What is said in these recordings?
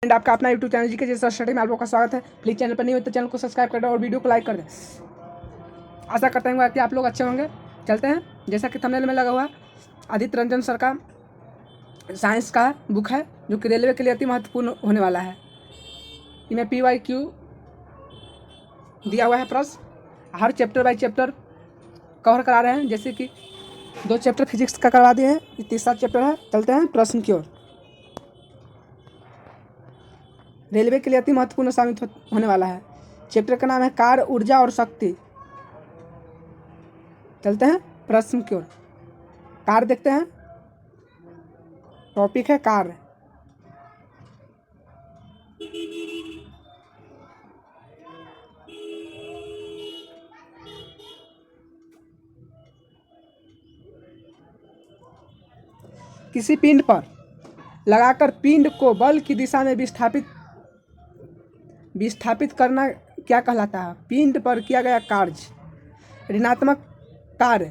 And आपका अपना YouTube channel जी के जैसा स्टडी में आप लोगों का स्वागत है। प्लीज़ चैनल पर नहीं हो तो चैनल को सब्सक्राइब कर दें और वीडियो को लाइक कर दें। आशा करते हैं कि आप लोग अच्छे होंगे। चलते हैं, जैसा कि थंबनेल में लगा हुआ आदित्य रंजन सर का साइंस का बुक है जो कि रेलवे के लिए अति महत्वपूर्ण होने वाला है। इनमें PYQ दिया हुआ है प्रश्न, हर चैप्टर बाई चैप्टर कवर करा रहे हैं। जैसे कि 2 चैप्टर फिजिक्स का करवा दिए हैं, ये तीसरा चैप्टर है। चलते हैं प्रश्न की ओर। रेलवे के लिए अति महत्वपूर्ण साबित होने वाला है। चैप्टर का नाम है कार्य, ऊर्जा और शक्ति। चलते हैं प्रश्न की ओर। कार्य देखते हैं, टॉपिक है कार्य। किसी पिंड पर लगाकर पिंड को बल की दिशा में विस्थापित करना क्या कहलाता है? पिंड पर किया गया कार्य। ऋणात्मक कार्य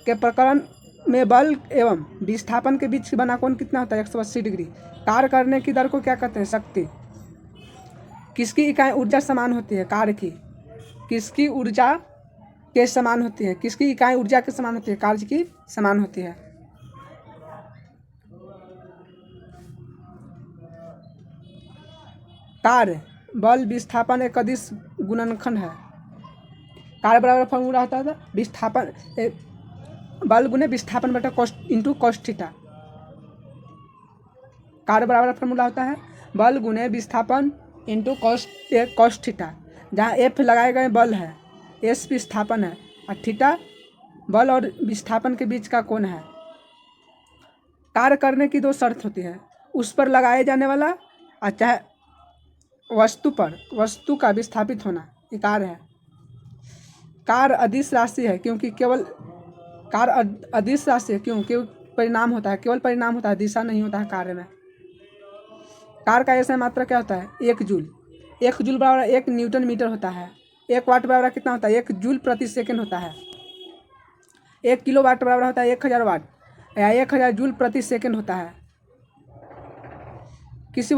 के प्रकरण में बल एवं विस्थापन के बीच बना कोण कितना होता है? 180 डिग्री। कार्य करने की दर को क्या कहते हैं? शक्ति। किसकी इकाई ऊर्जा समान होती है? कार्य की। किसकी ऊर्जा के समान होती है? किसकी इकाई ऊर्जा के समान होती है? कार्य की समान होती है। कार्य बल विस्थापन एक अदिश गुणनखंड है। कार्य बराबर फॉर्मूला होता था विस्थापन बल गुने विस्थापन बटा कॉस्ट इंटू कॉस्ट थीटा। कार्य बराबर फॉर्मूला होता है बल गुने विस्थापन इंटू कॉस्ट थीटा, जहाँ F लगाए गए बल है, S विस्थापन है और थीटा बल और विस्थापन के बीच का कोण है। कार्य करने की 2 शर्त होती है, उस पर लगाए जाने वाला और चाहे वस्तु का विस्थापित होना। ये कार्य है। कार्य अदिश राशि है क्योंकि केवल कार्य अदिश राशि है क्योंकि परिणाम होता है, केवल परिणाम होता है, दिशा नहीं होता है कार्य में। कार्य का ऐसा मात्रा क्या होता है? 1 जूल। 1 जूल बराबर 1 न्यूटन मीटर होता है। 1 वाट बराबर कितना होता है? 1 जूल प्रति सेकंड होता है। 1 किलो वाट बराबर होता है 1000 वाट या 1000 जूल प्रति सेकंड होता है। किसी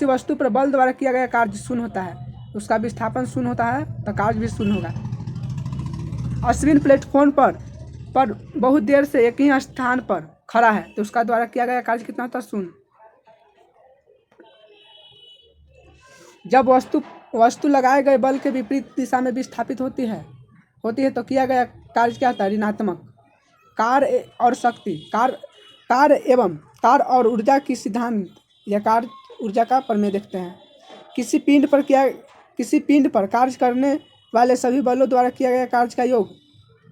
वस्तु पर बल द्वारा किया गया कार्य शून्य होता है, उसका विस्थापन शून्य होता है तो कार्य भी शून्य होगा। अश्विन प्लेटफॉर्म पर बहुत देर से एक ही स्थान पर खड़ा है तो उसका द्वारा किया गया कार्य कितना होता है? शून्य। जब वस्तु लगाए गए बल के विपरीत दिशा में विस्थापित होती है तो किया गया कार्य क्या होता है? ऋणात्मक। कार्य और शक्ति, कार्य और ऊर्जा की सिद्धांत या कार्य ऊर्जा का प्रमेय देखते हैं। किसी पिंड पर कार्य करने वाले सभी बलों द्वारा किया गया कार्य का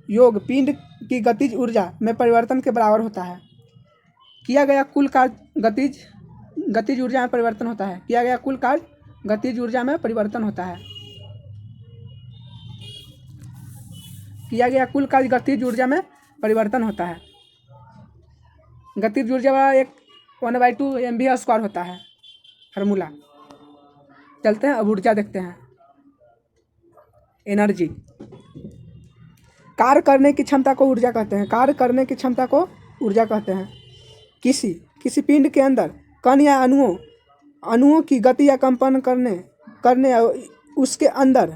योग पिंड की गतिज ऊर्जा में परिवर्तन के बराबर होता है। किया गया कुल कार्य गतिज ऊर्जा में परिवर्तन होता है। किया गया कुल कार्य गतिज ऊर्जा में परिवर्तन होता है। किया गया कुल कार्य गतिज ऊर्जा में परिवर्तन होता है। गतिज ऊर्जा 1/2 mv² होता है फार्मूला। चलते हैं अब ऊर्जा देखते हैं। एनर्जी। कार्य करने की क्षमता को ऊर्जा कहते हैं। कार्य करने की क्षमता को ऊर्जा कहते हैं। किसी पिंड के अंदर कण या अणुओं की गति या कंपन करने उसके अंदर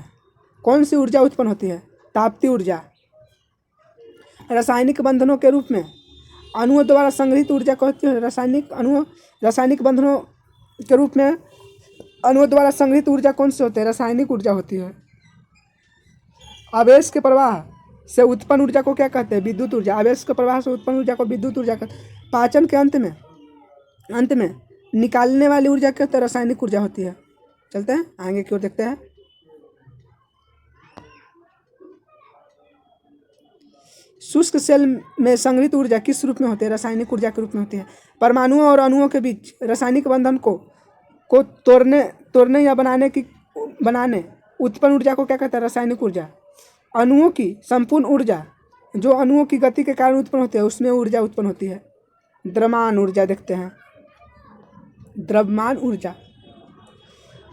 कौन सी ऊर्जा उत्पन्न होती है? ताप्तीय ऊर्जा। रासायनिक बंधनों के रूप में अणुओं द्वारा संग्रहित ऊर्जा को होती है। रासायनिक बंधनों के रूप में अणुओं द्वारा संग्रहित ऊर्जा कौन सी होती है? रासायनिक ऊर्जा होती है। आवेश के प्रवाह से उत्पन्न ऊर्जा को क्या कहते हैं? विद्युत ऊर्जा। आवेश के प्रवाह से उत्पन्न ऊर्जा को विद्युत ऊर्जा कहते हैं। पाचन के अंत में निकालने वाली ऊर्जा क्या होती है? रासायनिक ऊर्जा होती है। चलते हैं आगे की ओर देखते हैं। शुष्क सेल में संग्रहित ऊर्जा किस रूप में होती है? रासायनिक ऊर्जा के रूप में होती है। परमाणुओं और अणुओं के बीच रासायनिक बंधन को तोड़ने या बनाने उत्पन्न ऊर्जा को क्या कहते हैं? रासायनिक ऊर्जा। अणुओं की संपूर्ण ऊर्जा जो अणुओं की गति के कारण उत्पन्न होती है उसमें ऊर्जा उत्पन्न होती है। द्रव्यमान ऊर्जा देखते हैं। द्रव्यमान ऊर्जा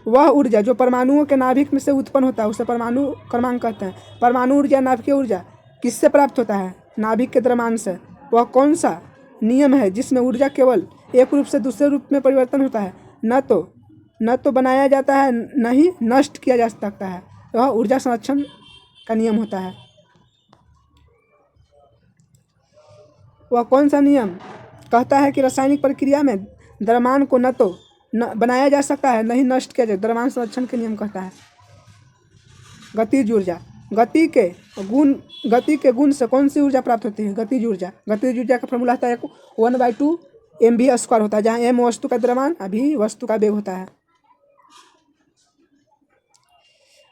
वह ऊर्जा जो परमाणुओं के नाभिक में से उत्पन्न होता है उसे परमाणु क्रमांक कहते हैं। परमाणु ऊर्जा नाभिकीय ऊर्जा किससे प्राप्त होता है? नाभिक के द्रव्यमान से। वह कौन सा नियम है जिसमें ऊर्जा केवल एक रूप से दूसरे रूप में परिवर्तन होता है, न तो बनाया जाता है न ही नष्ट किया जा सकता है। वह ऊर्जा संरक्षण का नियम होता है। वह कौन सा नियम कहता है कि रासायनिक प्रक्रिया में द्रव्यमान को न तो बनाया जा सकता है न ही नष्ट किया जाए? द्रव्यमान संरक्षण के नियम कहता है। गतिज ऊर्जा, गति के गुण से कौन सी ऊर्जा प्राप्त होती है? गतिज ऊर्जा का फॉर्मूला होता है 1/2 mv² होता है, जहाँ m वस्तु का द्रव्यमान, v वस्तु का वेग होता है।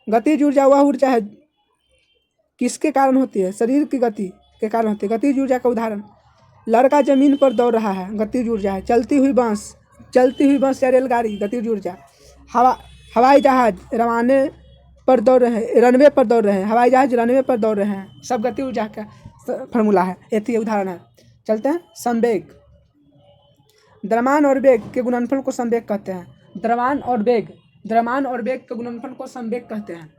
गतिज ऊर्जा वह ऊर्जा है किसके कारण होती है? शरीर की गति के कारण होती है। गतिज ऊर्जा का उदाहरण, लड़का जमीन पर दौड़ रहा है, गतिज ऊर्जा है। चलती हुई बस या रेलगाड़ी, गतिज ऊर्जा। हवाई जहाज रनवे पर दौड़ रहे हैं, हवाई जहाज रनवे पर दौड़ रहे हैं, सब गति ऊर्जा का फॉर्मूला है, ये उदाहरण है। चलते हैं संवेग। द्रव्यमान और वेग के गुणनफल को संवेग कहते हैं। द्रव्यमान और वेग के गुणनफल को संवेग कहते हैं।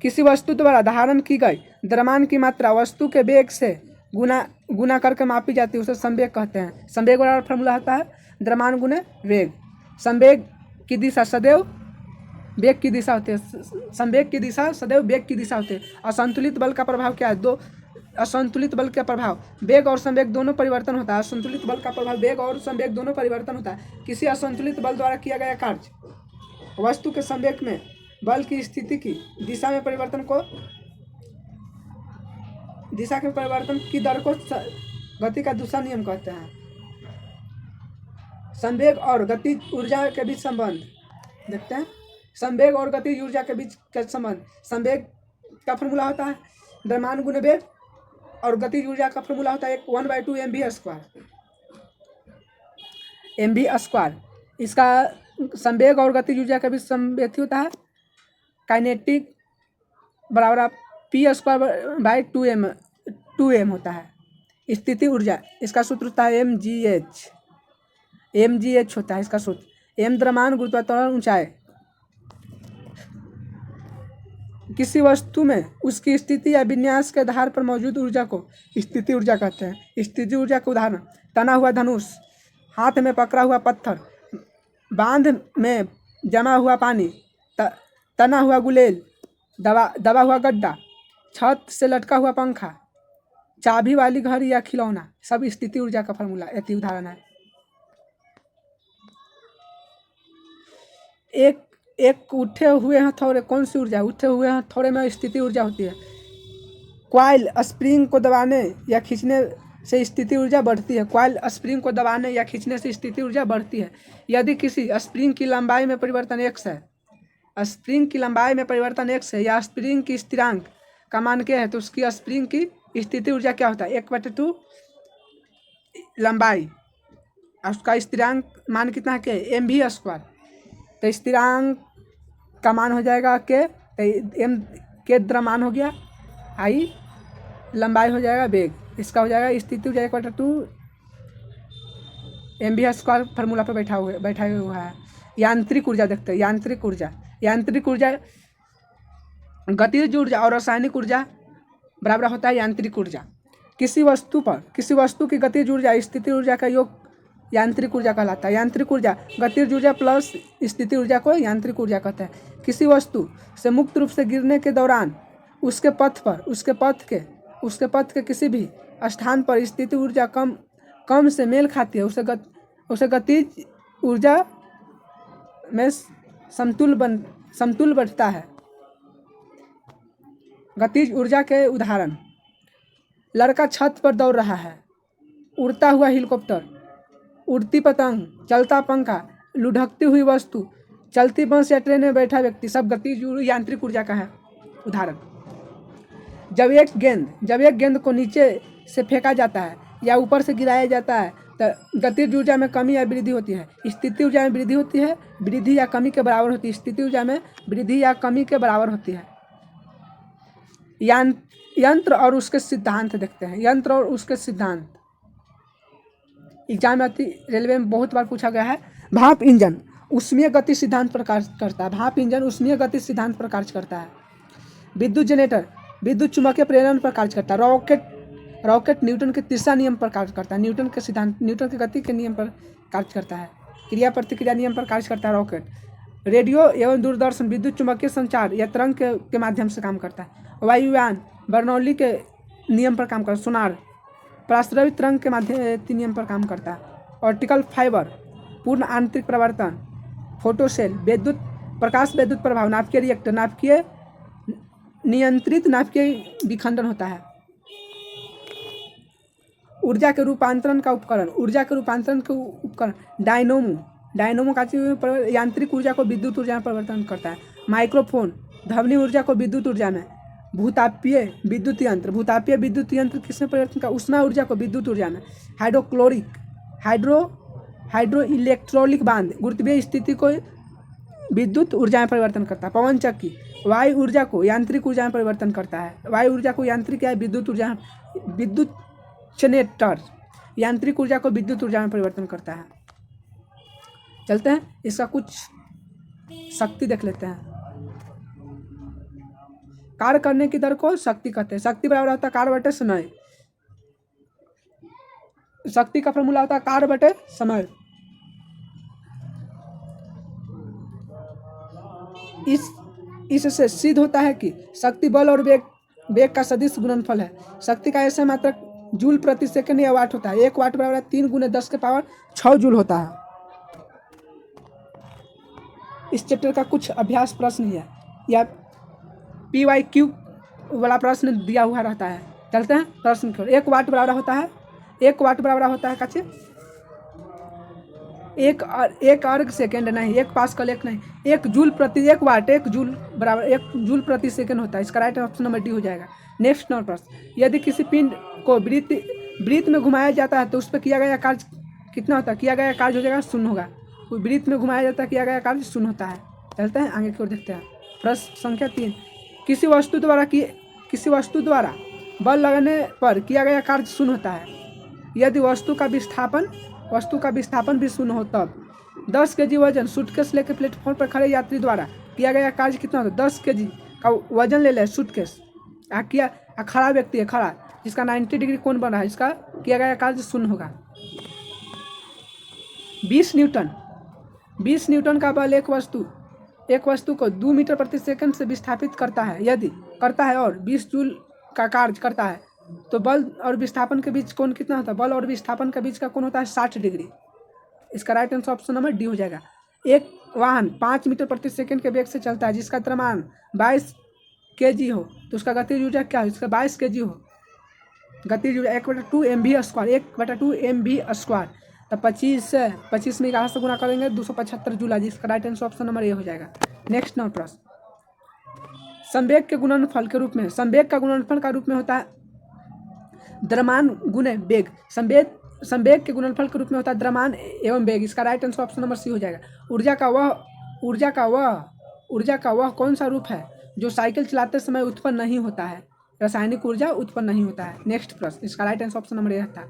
किसी वस्तु द्वारा धारण की गई द्रव्यमान की मात्रा वस्तु के वेग से गुना करके मापी जाती है, उसे संवेग कहते हैं। संवेग बराबर फॉर्मूला होता है द्रव्यमान गुने वेग। संवेग की दिशा सदैव वेग की दिशा होती है। संवेग की दिशा सदैव वेग की दिशा होती है। असंतुलित बल का प्रभाव क्या है? असंतुलित बल का प्रभाव वेग और संवेग दोनों परिवर्तन होता है। असंतुलित बल का प्रभाव वेग और संवेग दोनों परिवर्तन होता है। किसी असंतुलित बल द्वारा किया गया कार्य वस्तु के संवेग में बल की स्थिति की दिशा के परिवर्तन की दर को गति का दूसरा नियम कहते हैं। संवेग और गतिज ऊर्जा के बीच संबंध देखते हैं। संवेग और गतिज ऊर्जा के बीच का संबंध, संवेग का फॉर्मूला होता है द्रव्यमान गुने वेग और गतिज ऊर्जा का फॉर्मूला होता है 1/2 mv²। इसका संवेग और गतिज ऊर्जा के बीच संबंध होता है काइनेटिक बराबर p²/2m होता है। स्थिति ऊर्जा, इसका सूत्र होता है mgh होता है इसका सूत्र। m द्रव्यमान, गुरुत्वाकर्षण, ऊंचाई। किसी वस्तु में उसकी स्थिति या विन्यास के आधार पर मौजूद ऊर्जा को स्थिति ऊर्जा कहते हैं। स्थिति ऊर्जा का उदाहरण, तना हुआ धनुष, हाथ में पकड़ा हुआ पत्थर, बांध में जमा हुआ पानी, तना हुआ गुलेल, दबा हुआ गड्ढा, छत से लटका हुआ पंखा, चाबी वाली घड़ी या खिलौना, सब स्थिति ऊर्जा का फॉर्मूला ऐसी उदाहरण है। एक उठे हुए हथौड़े, कौन सी ऊर्जा? उठे हुए हथौड़े में स्थिति ऊर्जा होती है। कॉइल स्प्रिंग को दबाने या खींचने से स्थिति ऊर्जा बढ़ती है। कॉइल स्प्रिंग को दबाने या खींचने से स्थिति ऊर्जा बढ़ती है। यदि किसी स्प्रिंग की लंबाई में परिवर्तन x है, या स्प्रिंग की स्थिरांक का मान क्या है, तो उसकी स्प्रिंग की स्थिति ऊर्जा क्या होता है? 1/2 लंबाई, उसका स्थिरांक मान कितना है? क्या mv²। तो स्थिरांक का मान हो जाएगा के, तो m के द्रव्यमान हो गया, i लंबाई हो जाएगा वेग, इसका हो जाएगा स्थिति ऊर्जा 1/2 mv² फार्मूला पर बैठा हुआ है। यांत्रिक ऊर्जा देखते हैं। यांत्रिक ऊर्जा गतिज ऊर्जा और रासायनिक ऊर्जा बराबर होता है यांत्रिक ऊर्जा। किसी वस्तु की गतिज ऊर्जा स्थिति ऊर्जा का योग यांत्रिक ऊर्जा कहलाता है। यांत्रिक ऊर्जा गतिज ऊर्जा प्लस स्थिति ऊर्जा को यांत्रिक ऊर्जा कहते हैं। किसी वस्तु से मुक्त रूप से गिरने के दौरान उसके पथ के किसी भी स्थान पर स्थिति ऊर्जा कम से मेल खाती है, उसे गतिज ऊर्जा में समतुल बढ़ता है। गतिज ऊर्जा के उदाहरण, लड़का छत पर दौड़ रहा है, उड़ता हुआ हेलीकॉप्टर, उड़ती पतंग, चलता पंखा, लुढ़कती हुई वस्तु, चलती बस या ट्रेन में बैठा व्यक्ति, सब गतिज यांत्रिक ऊर्जा का है उदाहरण। जब एक गेंद को नीचे से फेंका जाता है या ऊपर से गिराया जाता है तो गतिज ऊर्जा में कमी या वृद्धि होती है। स्थिति ऊर्जा में वृद्धि होती है, वृद्धि या कमी के बराबर होती है। स्थिति ऊर्जा में वृद्धि या कमी के बराबर होती है। यंत्र और उसके सिद्धांत देखते हैं। यंत्र और उसके सिद्धांत एग्जाम में रेलवे में बहुत बार पूछा गया है। भाप इंजन ऊष्मीय गति सिद्धांत प्रकाश करता है। विद्युत जनरेटर विद्युत चुम्बकीय प्रेरण पर कार्य करता है। रॉकेट न्यूटन के तीसरा नियम पर कार्य करता है। न्यूटन के गति के नियम पर कार्य करता है। क्रिया प्रतिक्रिया नियम पर कार्य करता है रॉकेट। रेडियो एवं दूरदर्शन विद्युत चुम्बकीय संचार या तरंग के माध्यम से काम करता है। वायुयान बर्नौली के नियम पर काम करता है। सोनार प्रास्रवित तरंग के माध्यम नियम पर काम करता है। ऑप्टिकल फाइबर पूर्ण आंतरिक प्रवर्तन। फोटोसेल प्रकाश विद्युत प्रभाव। नाभिकीय रिएक्टर नाभिकीय नियंत्रित नाभिकीय विखंडन होता है। ऊर्जा के रूपांतरण का उपकरण डायनोमो का यांत्रिक ऊर्जा को विद्युत ऊर्जा में परिवर्तन करता है। माइक्रोफोन ध्वनि ऊर्जा को विद्युत ऊर्जा में। भूतापीय विद्युत यंत्र किसमें परिवर्तन का? ऊष्मा ऊर्जा को विद्युत ऊर्जा में। हाइड्रो इलेक्ट्रॉनिक बांध गुरुत्वीय स्थिति को विद्युत ऊर्जा में परिवर्तन करता है। पवन चक्की वायु ऊर्जा को यांत्रिक ऊर्जा में परिवर्तन करता है। वायु ऊर्जा को यांत्रिक या विद्युत ऊर्जा विद्युत जनरेटर यांत्रिक ऊर्जा को विद्युत ऊर्जा में परिवर्तन करता है। चलते हैं इसका कुछ शक्ति देख लेते हैं। कार्य करने की दर को शक्ति कहते हैं। शक्ति बराबर होता है कार्य बटे समय। शक्ति का फॉर्मूला होता है कार्य बटे समय। इससे सिद्ध होता है कि शक्ति बल और वेग का सदिश गुणनफल है। शक्ति का ऐसा मात्रक जूल प्रति सेकंड या वाट होता है। 1 वाट बराबर 3 × 10⁶ जूल होता है। इस चैप्टर का कुछ अभ्यास प्रश्न है या PYQ वाला प्रश्न दिया हुआ रहता है। चलते हैं प्रश्न की ओर। 1 वाट बराबर होता है काचे एक अर्ग सेकेंड नहीं, 1 पास्कल एक नहीं, 1 जूल प्रति 1 वाट 1 जूल बराबर 1 जूल प्रति सेकंड होता है। इसका राइट ऑप्शन नंबर डी हो जाएगा। नेक्स्ट नंबर प्रश्न, यदि किसी पिंड को वृत्त में घुमाया जाता है तो उस पर किया गया कार्य कितना होता है? किया गया कार्य हो जाएगा 0 होगा। कोई वृत्त में घुमाया जाता है, किया गया कार्य 0 होता है। चलते हैं आगे की ओर देखते हैं। प्रश्न संख्या 3, किसी वस्तु द्वारा बल लगने पर किया गया कार्य 0 होता है यदि वस्तु का विस्थापन भी 0 हो। तब 10 kg वजन सूटकेस लेकर प्लेटफॉर्म पर खड़े यात्री द्वारा किया गया कार्य कितना होता है? 10 kg का वजन ले सूटकेस खड़ा व्यक्ति है, खड़ा, जिसका 90 डिग्री कोण बन रहा है, इसका किया गया कार्य 0 होगा। 20 न्यूटन का बल एक वस्तु को 2 मीटर प्रति सेकंड से विस्थापित करता है और 20 जूल का कार्य करता है तो बल और विस्थापन के बीच कोण कितना होता है? बल और विस्थापन के बीच का कोण होता है 60 डिग्री। इसका right answer option number D हो जाएगा। एक वाहन 5 मीटर प्रति सेकंड के वेग से चलता है जिसका द्रव्यमान 22 kg हो तो उसका गतिज ऊर्जा क्या हो? इसका 22 kg हो। गतिज ऊर्जा 1/2 mv²। तो 25 में 11 से गुना करेंगे 275 जूल, जिसका right answer option number A हो जाएगा। नेक्स्ट नंबर प्रश्न, संवेग का गुणनफल का रूप में होता है द्रव्यमान गुणे वेग। संवेग के गुणनफल के रूप में होता है द्रव्यमान एवं वेग। इसका right answer option number C हो जाएगा। ऊर्जा का वह कौन सा रूप है जो साइकिल चलाते समय उत्पन्न नहीं होता है? रासायनिक ऊर्जा उत्पन्न नहीं होता है। नेक्स्ट प्रश्न, इसका right answer option number A रहता है।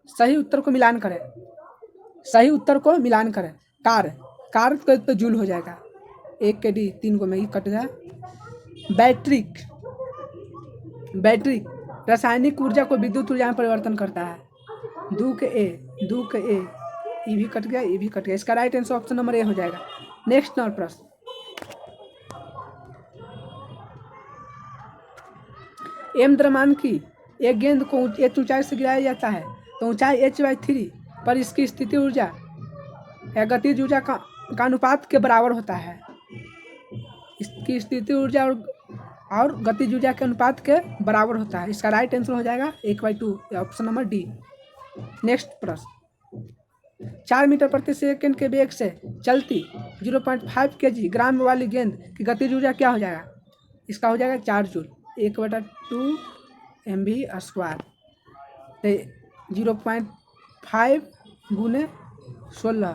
सही उत्तर को मिलान करें। कार तो जूल हो जाएगा। 1 kg 3 को में ही कट जाए। बैटरी रासायनिक ऊर्जा को विद्युत ऊर्जा में परिवर्तन करता है। 2 के ए ये भी कट गया, ये भी कट गया। इसका right answer option number A हो जाएगा। नेक्स्ट नंबर प्रश्न, एम द्रव्यमान की एक गेंद को h ऊंचाई से गिराया जाता है तो ऊंचाई h/3 पर इसकी स्थिति ऊर्जा या गतिज ऊर्जा का अनुपात के बराबर होता है। इसकी स्थिति ऊर्जा और गतिज ऊर्जा के अनुपात के बराबर होता है। इसका राइट आंसर हो जाएगा 1/2 ऑप्शन नंबर डी। नेक्स्ट प्रश्न, 4 मीटर प्रति सेकंड के वेग से चलती 0.5 kg ग्राम वाली गेंद की गतिज ऊर्जा क्या हो जाएगा? इसका हो जाएगा 4 जूल। 1/2 mv²। 0.5 × 16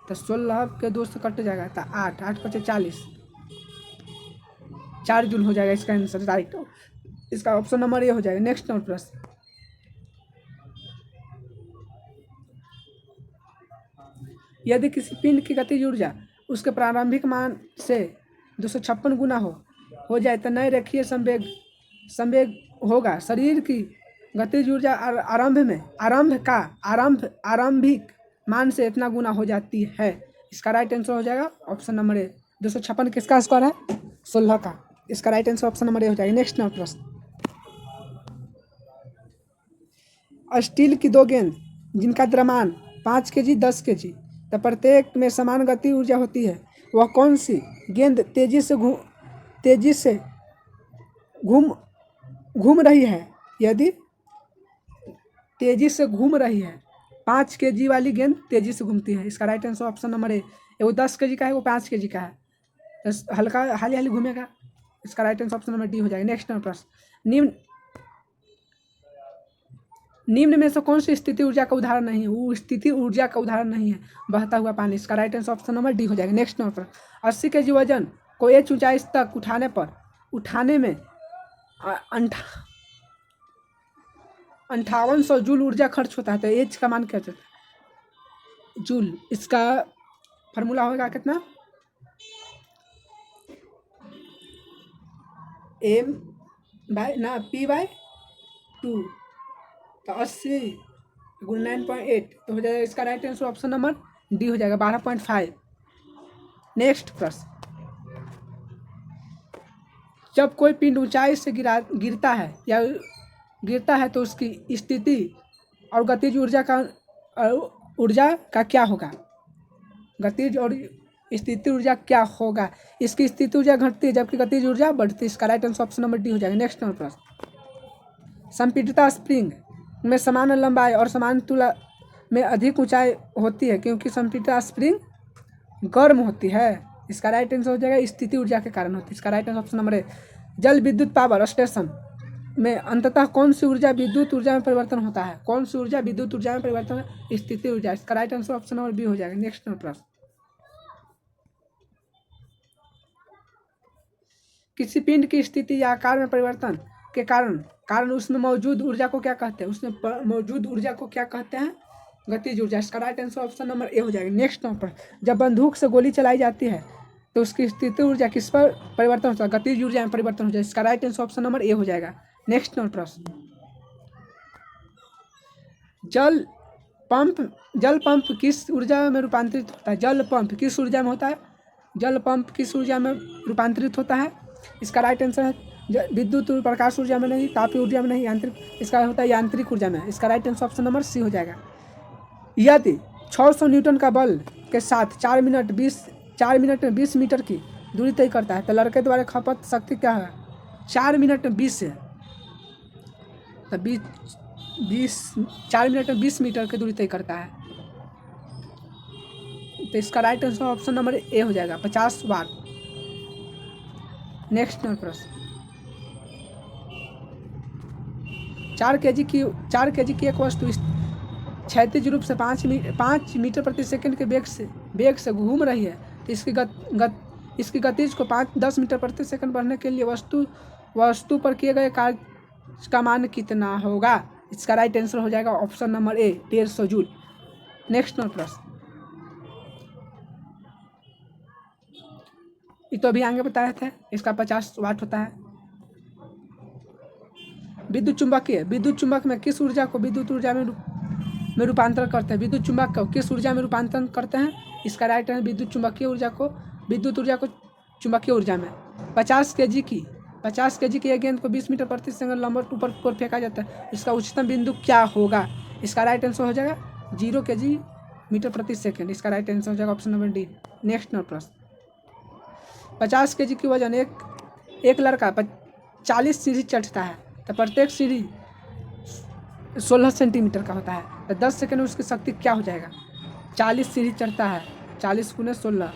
तो 16 के 2 से कट जाएगा तो 8 × 40 4 जूल हो जाएगा। इसका आंसर राइट, इसका ऑप्शन नंबर ए हो जाएगा। नेक्स्ट नंबर प्रश्न, यदि किसी पिंड की गतिज ऊर्जा उसके प्रारंभिक मान से 256 गुना हो हो जाए तो नए रेखीय संवेग होगा। शरीर की गतिज ऊर्जा आरंभिक मान से इतना गुना हो जाती है। इसका राइट आंसर हो जाएगा ऑप्शन नंबर ए। 256 किसका स्क्वायर है? 16 का। इसका right answer option number A हो जाएगा। नेक्स्ट नंबर प्रश्न, स्टील की 2 गेंद जिनका द्रव्यमान 5 kg 10 kg तो प्रत्येक में समान गति ऊर्जा होती है, वह कौन सी गेंद तेजी से घूम रही है? यदि तेजी से घूम रही है, 5 kg वाली गेंद तेजी से घूमती है। इसका right answer option number A. वो 10 kg का है, वो 5 kg का है, तो हल्का हाली घूमेगा। इसका right answer option number D हो जाएगा। नेक्स्ट नंबर प्रश्न, निम्न में से कौन सी स्थिति ऊर्जा का उदाहरण नहीं है? वो स्थिति ऊर्जा का उदाहरण नहीं है, बहता हुआ पानी। इसका right answer option number D हो जाएगा। नेक्स्ट नंबर प्रश्न, 80 kg वजन को एच ऊंचाई तक उठाने में 5800 जूल ऊर्जा खर्च होता है। तो एच का मान क्या होता है? जूल। इसका फार्मूला होगा कितना? एम बाय ना पी बाय 2, तो 80 गुण 9.8 तो हो जाएगा। इसका right answer option number D हो जाएगा, 12.5। नेक्स्ट प्रश्न, जब कोई पिंड ऊंचाई से गिरता है तो उसकी स्थिति और गतिज ऊर्जा का क्या होगा? गतिज और स्थिति ऊर्जा क्या होगा? इसकी स्थिति ऊर्जा घटती है जबकि गतिज ऊर्जा बढ़ती है। इसका right answer option number D हो जाएगा। नेक्स्ट नंबर प्रश्न, संपीड़िता स्प्रिंग में समान लंबाई और समान तुला में अधिक ऊंचाई होती है क्योंकि संपीड़िता स्प्रिंग गर्म होती है। इसका राइट आंसर हो जाएगा स्थिति ऊर्जा के कारण होती है। इसका right answer option number A. जल विद्युत पावर स्टेशन में अंततः कौन सी ऊर्जा विद्युत ऊर्जा में परिवर्तन होता है? कौन सी ऊर्जा विद्युत ऊर्जा में परिवर्तन है? स्थिति ऊर्जा। इसका right answer option number B हो जाएगा। नेक्स्ट नंबर प्रश्न, किसी पिंड की स्थिति या आकार में परिवर्तन के कारण उसमें मौजूद ऊर्जा को क्या कहते हैं? उसमें मौजूद ऊर्जा को क्या कहते हैं? गतिज ऊर्जा। इसका right answer option number A हो जाएगा। नेक्स्ट नंबर, जब बंदूक से गोली चलाई जाती है तो उसकी स्थिति ऊर्जा किस पर परिवर्तन होता है? गतिज ऊर्जा में परिवर्तन हो जाए। इसका right answer option number A हो जाएगा। नेक्स्ट नंबर प्रश्न, जल पंप किस ऊर्जा में रूपांतरित होता है? जल पंप किस ऊर्जा में होता है? जल पंप किस ऊर्जा में रूपांतरित होता है? इसका राइट आंसर है विद्युत प्रकाश ऊर्जा में नहीं, तापीय ऊर्जा में नहीं, यांत्रिक। इसका होता है यांत्रिक ऊर्जा में। इसका right answer option number C हो जाएगा। यदि 600 न्यूटन का बल के साथ 4 मिनट में 20 मीटर की दूरी तय करता है तो लड़के द्वारा खपत शक्ति क्या है? 4 मिनट में 20 है तो 4 मिनट में 20 मीटर की दूरी तय करता है। तो इसका right answer option number A हो जाएगा, 50 वाट। नेक्स्ट नंबर प्रश्न, 4 kg की एक वस्तु क्षैतिज रूप से 5 मीटर प्रति सेकंड के वेग से घूम रही है तो इसकी गतिज को 10 मीटर प्रति सेकंड बढ़ने के लिए वस्तु पर किए गए कार्य का मान कितना होगा? इसका राइट आंसर हो जाएगा option number A, 150 joule. Next number प्रश्न, ये तो अभी आगे बताए थे, इसका 50 वाट होता है। विद्युत चुंबक में किस ऊर्जा को विद्युत ऊर्जा में रूपांतरण करते हैं? विद्युत चुंबक को किस ऊर्जा में रूपांतरण करते हैं? इसका राइट है विद्युत ऊर्जा को चुंबकीय ऊर्जा में। 50 kg की एक गेंद को 20 मीटर प्रति सेकंड लंबवत ऊपर की ओर फेंका जाता है, इसका उच्चतम बिंदु क्या होगा? इसका राइट आंसर हो जाएगा 0 kg मीटर प्रति सेकंड। इसका राइट आंसर हो जाएगा option number D. Next number प्रश्न, 50 kg की वजन एक लड़का 40 सीढ़ी चढ़ता है तो प्रत्येक सीढ़ी 16 सेंटीमीटर का होता है तो 10 सेकंड में उसकी शक्ति क्या हो जाएगा? 40 सीढ़ी चढ़ता है, 40 × 16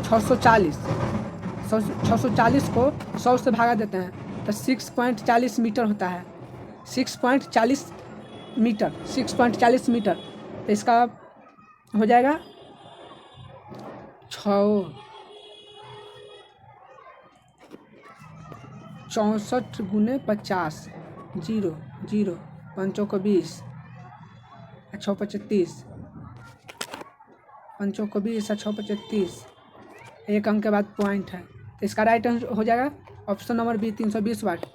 640 को 100 से भागा देते हैं तो 6.40 मीटर होता है। 6.40 मीटर तो इसका हो जाएगा 64 × 50 0 0 5 को 20 6 35 5 को 20 6 35 1 अंक के बाद पॉइंट है। इसका राइट आंसर हो जाएगा ऑप्शन नंबर बी 320 वाट।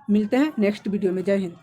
मिलते हैं नेक्स्ट वीडियो में। जय हिंद।